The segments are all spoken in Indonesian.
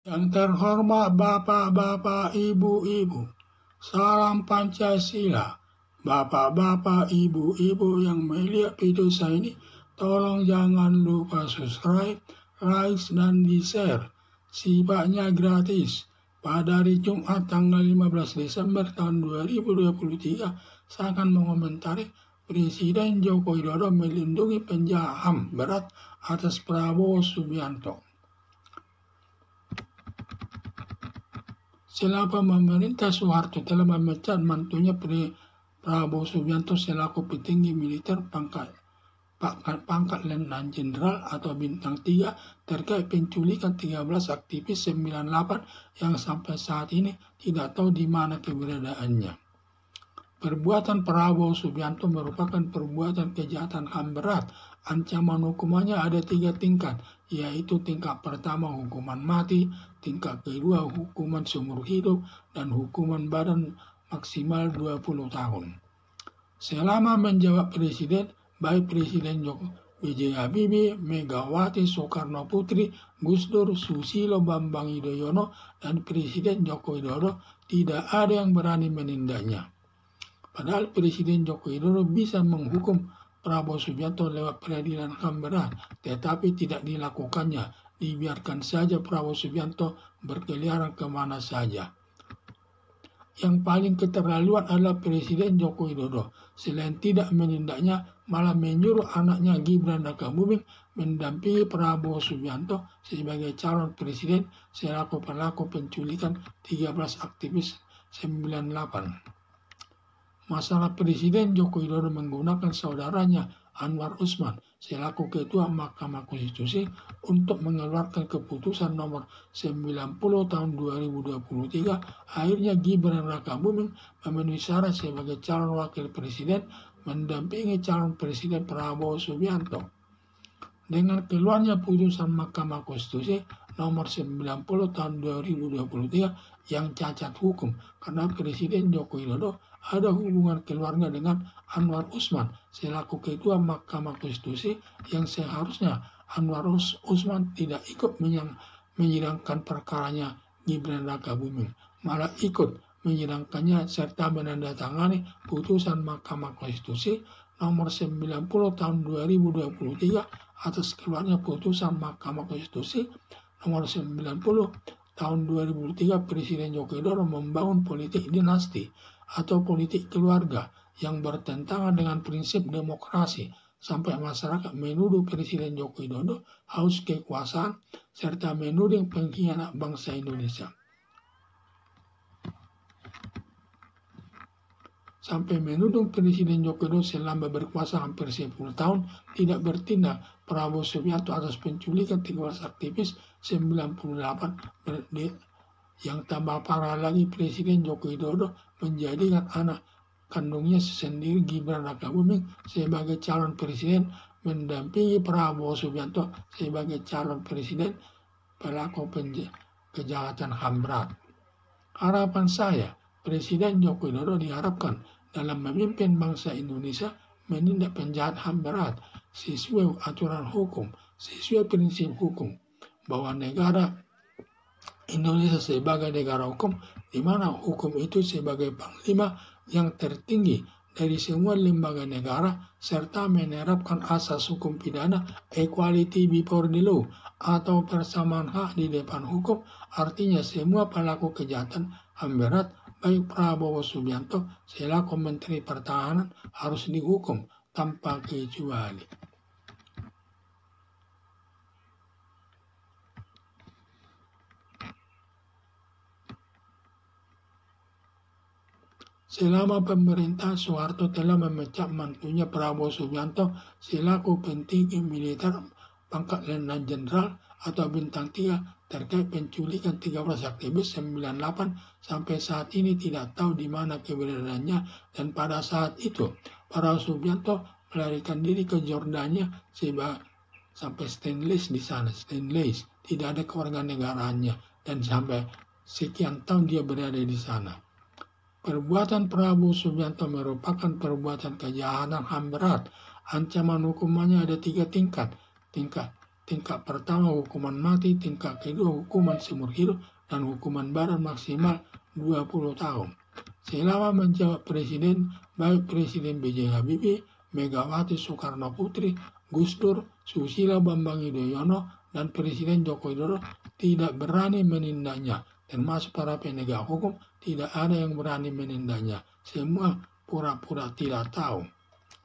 Yang terhormat Bapak-Bapak, Ibu-Ibu, salam Pancasila. Bapak-bapak, ibu-ibu yang melihat video saya ini, tolong jangan lupa subscribe, like, dan di-share. Sifatnya gratis. Pada hari Jumat tanggal 15 Desember tahun 2023, saya akan mengomentari Presiden Joko Widodo melindungi penjahat HAM berat atas Prabowo Subianto. Setelah pemerintah Soeharto telah memecat mantunya Prabowo Subianto selaku petinggi militer pangkat Letnan Jenderal atau Bintang 3 terkait penculikan 13 aktivis 98 yang sampai saat ini tidak tahu di mana keberadaannya. Perbuatan Prabowo Subianto merupakan perbuatan kejahatan HAM berat. Ancaman hukumannya ada 3 tingkat, yaitu tingkat pertama hukuman mati, tingkat kedua hukuman seumur hidup, dan hukuman badan maksimal 20 tahun. Selama menjabat presiden, baik Presiden B.J. Habibie, Megawati Soekarno Putri, Gus Dur, Susilo Bambang Yudhoyono, dan Presiden Joko Widodo tidak ada yang berani menindaknya. Padahal Presiden Joko Widodo bisa menghukum Prabowo Subianto lewat peradilan HAM berat, tetapi tidak dilakukannya. Dibiarkan saja Prabowo Subianto berkeliaran kemana saja. Yang paling keterlaluan adalah Presiden Joko Widodo. Selain tidak menindaknya, malah menyuruh anaknya Gibran Rakabuming mendampingi Prabowo Subianto sebagai calon presiden selaku pelaku penculikan 13 aktivis 98. Masalah Presiden Joko Widodo menggunakan saudaranya Anwar Usman selaku Ketua Mahkamah Konstitusi untuk mengeluarkan keputusan nomor 90 tahun 2023, akhirnya Gibran Rakabuming memenuhi syarat sebagai calon wakil presiden mendampingi calon presiden Prabowo Subianto. Dengan keluarnya putusan Mahkamah Konstitusi nomor 90 tahun 2023 yang cacat hukum karena Presiden Joko Widodo ada hubungan keluarga dengan Anwar Usman selaku Ketua Mahkamah Konstitusi yang seharusnya Anwar Usman tidak ikut menyidangkan perkaranya Gibran Rakabuming, malah ikut menyidangkannya serta menandatangani putusan Mahkamah Konstitusi nomor 90 tahun 2023 atas keluarnya putusan Mahkamah Konstitusi nomor 90 tahun 2003. Presiden Joko Widodo membangun politik dinasti atau politik keluarga yang bertentangan dengan prinsip demokrasi sampai masyarakat menuduh Presiden Joko Widodo haus kekuasaan serta menuding pengkhianat bangsa Indonesia. Sampai menuduh Presiden Joko Widodo selama berkuasa hampir 10 tahun tidak bertindak Prabowo Subianto atas penculikan 13 aktivis 98. Yang tambah parah lagi, Presiden Joko Widodo menjadikan anak kandungnya sendiri Gibran Rakabuming sebagai calon presiden mendampingi Prabowo Subianto sebagai calon presiden pelaku kejahatan HAM berat. Harapan saya, Presiden Joko Widodo diharapkan dalam memimpin bangsa Indonesia menindak penjahat HAM berat sesuai aturan hukum, sesuai prinsip hukum, bahwa negara Indonesia sebagai negara hukum, di mana hukum itu sebagai panglima yang tertinggi dari semua lembaga negara, serta menerapkan asas hukum pidana equality before the law atau persamaan hak di depan hukum. Artinya semua pelaku kejahatan HAM berat baik Prabowo Subianto selaku Menteri Pertahanan harus dihukum tanpa kecuali. Selama pemerintah Soeharto telah memecat mantunya Prabowo Subianto selaku petinggi militer pangkat Letnan Jenderal atau Bintang 3 terkait penculikan 13 aktivis 98 sampai saat ini tidak tahu di mana keberadaannya, dan pada saat itu Prabowo Subianto melarikan diri ke Jordania sampai stainless di sana, stainless, tidak ada kewarganegaraannya, dan sampai sekian tahun dia berada di sana. Perbuatan Prabowo Subianto merupakan perbuatan kejahatan HAM berat. Ancaman hukumannya ada 3 tingkat. Tingkat tingkat pertama hukuman mati, tingkat kedua hukuman seumur hidup, dan hukuman badan maksimal 20 tahun. Selama menjabat presiden, baik Presiden B.J. Habibie, Megawati Soekarno Putri, Gus Dur, Susilo Bambang Yudhoyono, dan Presiden Joko Widodo tidak berani menindaknya, termasuk para penegak hukum tidak ada yang berani menindaknya. Semua pura-pura tidak tahu.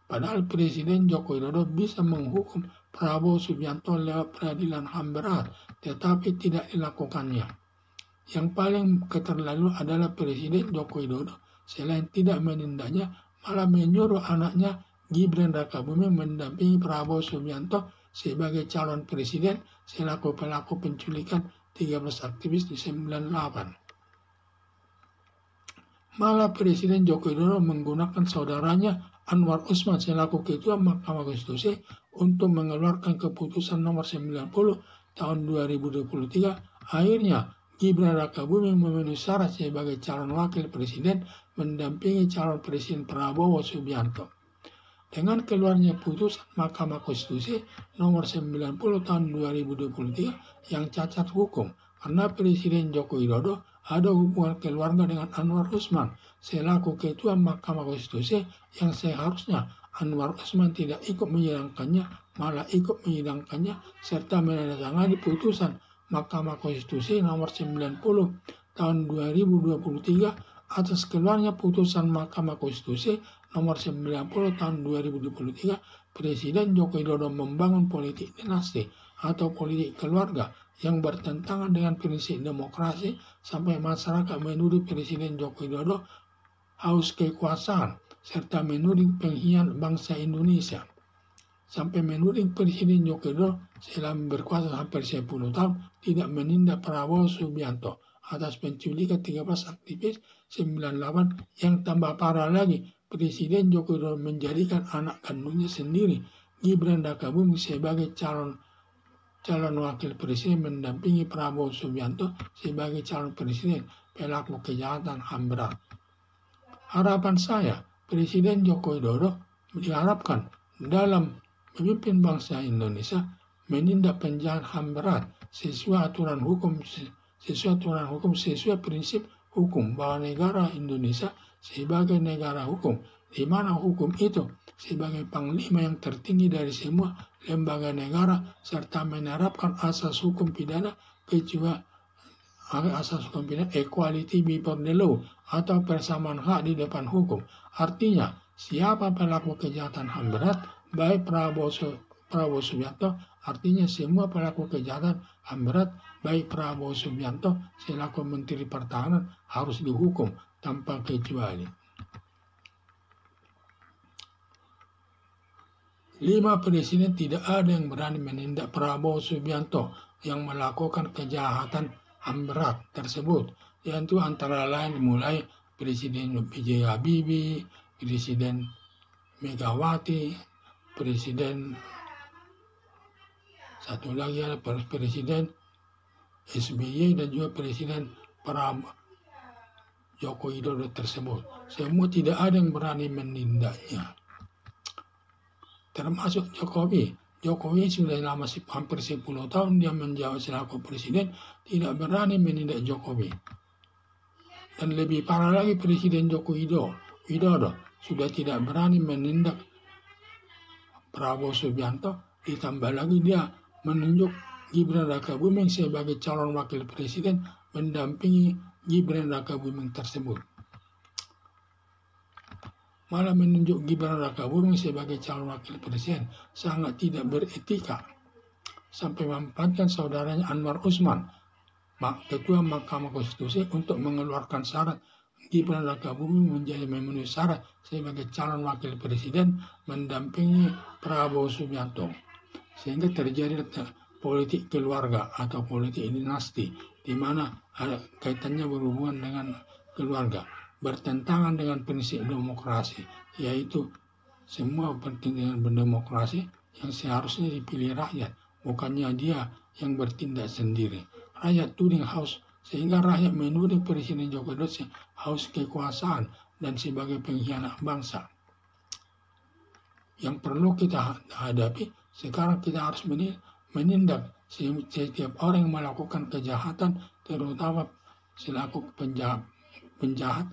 Padahal Presiden Joko Widodo bisa menghukum Prabowo Subianto lewat peradilan HAM berat, tetapi tidak dilakukannya. Yang paling keterlaluan adalah Presiden Joko Widodo, selain tidak menindaknya, malah menyuruh anaknya Gibran Rakabuming mendampingi Prabowo Subianto sebagai calon presiden selaku pelaku penculikan 13 aktivis di 98. Malah Presiden Joko Widodo menggunakan saudaranya Anwar Usman selaku Ketua Mahkamah Konstitusi untuk mengeluarkan keputusan nomor 90 tahun 2023. Akhirnya Gibran Rakabuming memenuhi syarat sebagai calon wakil presiden mendampingi calon presiden Prabowo Subianto. Dengan keluarnya putusan Mahkamah Konstitusi nomor 90 tahun 2023 yang cacat hukum karena Presiden Joko Widodo ada hubungan keluarga dengan Anwar Usman selaku Ketua Mahkamah Konstitusi yang seharusnya Anwar Usman tidak ikut menyidangkannya, malah ikut menyidangkannya serta menandatangani putusan Mahkamah Konstitusi nomor 90 tahun 2023 atas keluarnya putusan Mahkamah Konstitusi nomor 90 tahun 2023, Presiden Joko Widodo membangun politik dinasti atau politik keluarga yang bertentangan dengan prinsip demokrasi sampai masyarakat menuduh Presiden Joko Widodo haus kekuasaan serta menuding pengkhianat bangsa Indonesia. Sampai menuding Presiden Joko Widodo selama berkuasa hampir 10 tahun tidak menindak Prabowo Subianto atas penculikan 13 aktivis 98. Yang tambah parah lagi, Presiden Joko Widodo menjadikan anak kandungnya sendiri, Gibran Rakabuming, sebagai calon wakil presiden mendampingi Prabowo Subianto sebagai calon presiden pelaku kejahatan HAM berat. Harapan saya, Presiden Joko Widodo diharapkan dalam memimpin bangsa Indonesia menindak penjahat HAM berat sesuai aturan hukum, sesuai prinsip hukum bahwa negara Indonesia sebagai negara hukum, di mana hukum itu sebagai panglima yang tertinggi dari semua lembaga negara serta menerapkan asas hukum pidana equality before the law atau persamaan hak di depan hukum. Artinya, siapa pelaku kejahatan HAM berat, baik Prabowo Subianto, artinya semua pelaku kejahatan HAM berat, baik Prabowo Subianto selaku Menteri Pertahanan harus dihukum tanpa kecuali. 5. Presiden tidak ada yang berani menindak Prabowo Subianto yang melakukan kejahatan HAM berat tersebut, yaitu antara lain mulai Presiden B.J. Habibie, Presiden Megawati, Presiden satu lagi ada Presiden SBY dan juga Presiden Joko Widodo tersebut. Semua tidak ada yang berani menindaknya. Termasuk Jokowi. Jokowi sudah lama hampir 10 tahun dia menjabat selaku presiden, tidak berani menindak Jokowi. Dan lebih parah lagi Presiden Joko Widodo sudah tidak berani menindak Prabowo Subianto, ditambah lagi dia menunjuk Gibran Rakabuming sebagai calon wakil presiden mendampingi Gibran Rakabuming tersebut. Malah menunjuk Gibran Rakabuming sebagai calon wakil presiden sangat tidak beretika. Sampai memanfaatkan saudaranya Anwar Usman, Ketua Mahkamah Konstitusi, untuk mengeluarkan syarat Gibran Rakabuming menjadi memenuhi syarat sebagai calon wakil presiden mendampingi Prabowo Subianto. Sehingga terjadi politik keluarga atau politik dinasti di mana kaitannya berhubungan dengan keluarga, bertentangan dengan prinsip demokrasi, yaitu semua bertentangan dengan demokrasi yang seharusnya dipilih rakyat, bukannya dia yang bertindak sendiri. Rakyat tuding haus, sehingga rakyat menuding Presiden Joko Widodo haus kekuasaan dan sebagai pengkhianat bangsa. Yang perlu kita hadapi sekarang, kita harus menindak setiap orang yang melakukan kejahatan, terutama selaku penjahat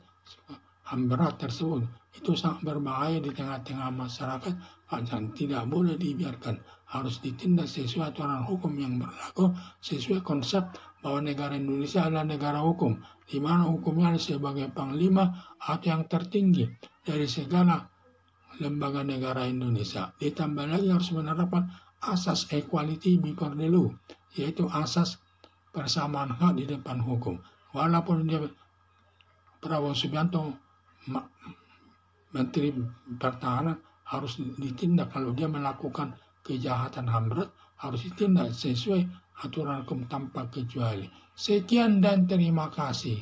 HAM berat tersebut. Itu sangat berbahaya di tengah-tengah masyarakat dan tidak boleh dibiarkan. Harus ditindak sesuai aturan hukum yang berlaku, sesuai konsep bahwa negara Indonesia adalah negara hukum, di mana hukumnya sebagai panglima atau yang tertinggi dari segala lembaga negara Indonesia. Ditambah lagi harus menerapkan asas equality before the law, yaitu asas persamaan hak di depan hukum. Walaupun dia Prabowo Subianto Menteri Pertahanan, harus ditindak kalau dia melakukan kejahatan HAM berat, harus ditindak sesuai aturan hukum tanpa kecuali. Sekian dan terima kasih.